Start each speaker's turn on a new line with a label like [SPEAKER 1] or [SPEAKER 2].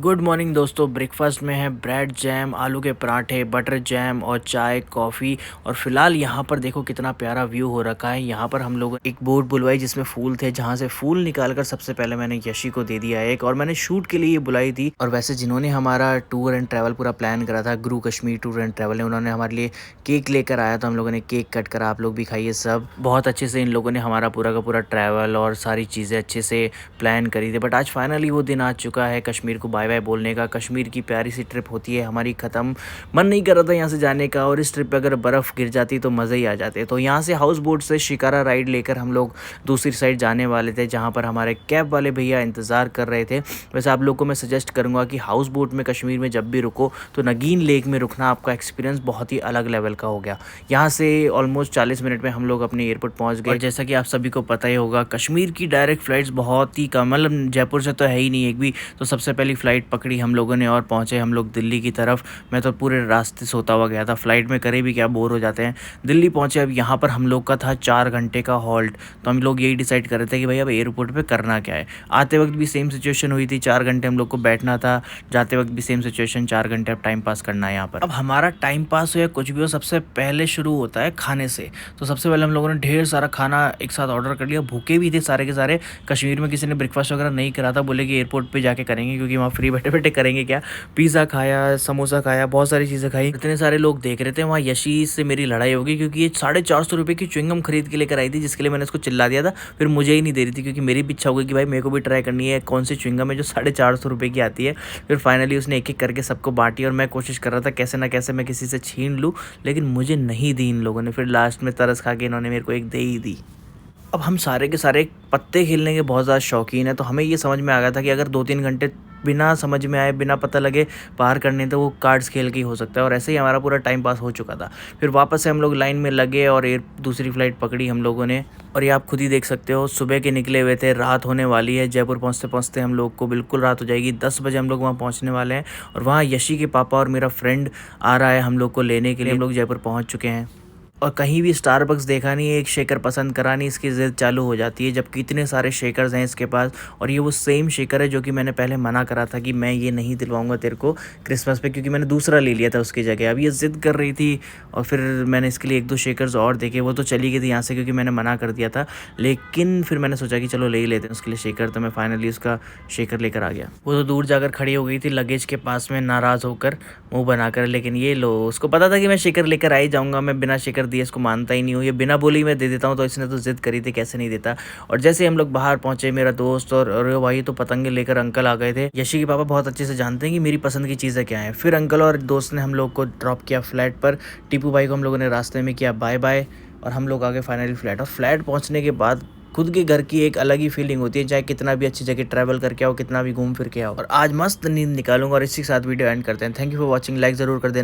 [SPEAKER 1] Good morning दोस्तों। Breakfast में है ब्रेड जैम, आलू के पराठे, बटर जैम और चाय कॉफ़ी। और फिलहाल यहाँ पर देखो कितना प्यारा व्यू हो रखा है। यहाँ पर हम लोग एक बोट बुलवाई जिसमें फूल थे, जहाँ से फूल निकालकर सबसे पहले मैंने यशी को दे दिया एक, और मैंने शूट के लिए ये बुलाई थी। और वैसे जिन्होंने हमारा टूर एंड ट्रैवल पूरा प्लान करा था, गुरु कश्मीर टूर एंड ट्रैवल ने, उन्होंने हमारे लिए केक लेकर आया, तो हम लोगों ने केक कट करा। आप लोग भी खाइए सब। बहुत अच्छे से इन लोगों ने हमारा पूरा का पूरा ट्रैवल और सारी चीज़ें अच्छे से प्लान करी थी। बट आज फाइनली वो दिन आ चुका है कश्मीर को बाय बाय बोलने का। कश्मीर की प्यारी सी ट्रिप होती है हमारी ख़त्म। मन नहीं कर रहा था यहाँ से जाने का, और इस ट्रिप पे अगर बर्फ़ गिर जाती तो मज़े ही आ जाते। तो यहाँ से हाउस बोट से शिकारा राइड लेकर हम लोग दूसरी साइड जाने वाले थे, जहाँ पर हमारे कैब वाले भैया इंतज़ार कर रहे थे। वैसे आप लोग को मैं सजेस्ट करूँगा कि हाउस बोट में कश्मीर में जब भी रुको तो नगीन लेक में रुकना, आपका एक्सपीरियंस बहुत ही अलग लेवल का हो गया। यहाँ से ऑलमोस्ट 40 मिनट में हम लोग अपने एयरपोर्ट पहुँच गए। और जैसा कि आप सभी को पता ही होगा, कश्मीर की डायरेक्ट फ़्लाइट्स बहुत ही कम, मतलब जयपुर से तो है ही नहीं एक भी। तो सबसे पहली फ़्लाइट पकड़ी हम लोगों ने और पहुँचे हम लोग दिल्ली की तरफ। मैं तो पूरे रास्ते सोता हुआ गया था, फ़्लाइट में करे भी क्या, बोर हो जाते हैं। दिल्ली पहुँचे। अब यहाँ पर हम लोग का था 4 घंटे का हॉल्ट। तो हम लोग यही डिसाइड कर रहे थे कि भाई अब एयरपोर्ट पे करना क्या है। आते वक्त भी सेम सिचुएशन हुई थी, 4 घंटे हम लोग को बैठना था। जाते वक्त भी सेम सिचुएशन, 4 घंटे अब टाइम पास करना है यहाँ पर। अब हमारा टाइम पास हो या कुछ भी हो, सबसे पहले शुरू होता है खाने से। तो सबसे पहले हम लोगों ने ढेर सारा खाना एक साथ ऑर्डर कर लिया। भूखे भी थे सारे के सारे। कश्मीर में किसी ने ब्रेकफास्ट वगैरह नहीं करा था, बोले कि एयरपोर्ट पे जाके करेंगे, क्योंकि वहाँ फ्री बैठे बैठे करेंगे क्या। पिज़्ज़ा खाया, समोसा खाया, बहुत सारी चीज़ें खाई। इतने सारे लोग देख रहे थे। वहाँ यशी से मेरी लड़ाई होगी, क्योंकि ये 450 रुपये की च्युइंगम खरीद के लेकर आई थी, जिसके लिए मैंने उसको चिल्ला दिया था। फिर मुझे ही नहीं दे रही थी, क्योंकि मेरी भी इच्छा हो गई कि भाई मेरे को भी ट्राई करनी है कौन सी च्युइंगम है जो 450 रुपये की आती है। फिर फाइनली उसने एक एक करके सबको बांटी, और मैं कोशिश कर रहा था कैसे ना कैसे मैं किसी से छीन लूँ, लेकिन मुझे नहीं दी इन लोगों ने। फिर लास्ट में तरस खा के इन्होंने मेरे को एक दे ही दी। अब हम सारे के सारे पत्ते खेलने के बहुत ज़्यादा शौकीन हैं, तो हमें ये समझ में आ गया था कि अगर 2-3 घंटे बिना समझ में आए, बिना पता लगे पार करने, तो वो कार्ड्स खेल के ही हो सकता है। और ऐसे ही हमारा पूरा टाइम पास हो चुका था। फिर वापस से हम लोग लाइन में लगे और दूसरी फ़्लाइट पकड़ी हम लोगों ने। और ये आप खुद ही देख सकते हो, सुबह के निकले हुए थे, रात होने वाली है। जयपुर पहुँचते पहुँचते हम लोग को बिल्कुल रात हो जाएगी। 10 बजे हम लोग वहाँ पहुँचने वाले हैं। और वहाँ यशी के पापा और मेरा फ्रेंड आ रहा है हम लोग को लेने के लिए। हम लोग जयपुर पहुँच चुके हैं। और कहीं भी स्टारबक्स देखा नहीं, एक शेकर पसंद करा नहीं, इसकी ज़िद चालू हो जाती है, जबकि इतने सारे शेकर्स हैं इसके पास। और ये वो सेम शेकर है जो कि मैंने पहले मना करा था कि मैं ये नहीं दिलवाऊंगा तेरे को क्रिसमस पे, क्योंकि मैंने दूसरा ले लिया था उसकी जगह। अब ये ज़िद कर रही थी, और फिर मैंने इसके लिए 1-2 शेकर्स और देखे। वो तो चली गई थी यहाँ से, क्योंकि मैंने मना कर दिया था। लेकिन फिर मैंने सोचा कि चलो ले ही लेते हैं उसके लिए शेकर। तो मैं फाइनली उसका शेकर लेकर आ गया। वो तो दूर जाकर खड़ी हो गई थी लगेज के पास में, नाराज़ होकर, मुँह बनाकर। लेकिन ये लो, उसको पता था कि मैं शेकर लेकर आ ही जाऊँगा। मैं बिना शेकर दिए इसको मानता ही नहीं हूँ, ये बिना बोले ही मैं दे देता हूँ। तो इसने तो ज़िद करी थी, कैसे नहीं देता। और जैसे हम लोग बाहर पहुंचे, मेरा दोस्त और अरे भाई तो पतंगे लेकर अंकल आ गए थे। यशी के पापा बहुत अच्छे से जानते हैं कि मेरी पसंद की चीज़ें क्या है। फिर अंकल और दोस्त ने हम लोग को ड्रॉप किया फ्लैट पर। टीपू भाई को हम लोगों ने रास्ते में किया बाय बाय, और हम लोग आ गए फाइनली फ्लैट। और फ्लैट पहुँचने के बाद खुद के घर की एक अलग ही फीलिंग होती है, चाहे कितना भी अच्छी जगह ट्रैवल करके आओ, कितना भी घूम फिर के आओ। और आज मस्त नींद निकालूंगा। और इसी के साथ वीडियो एंड करते हैं। Thank you for watching. Like ज़रूर कर देना।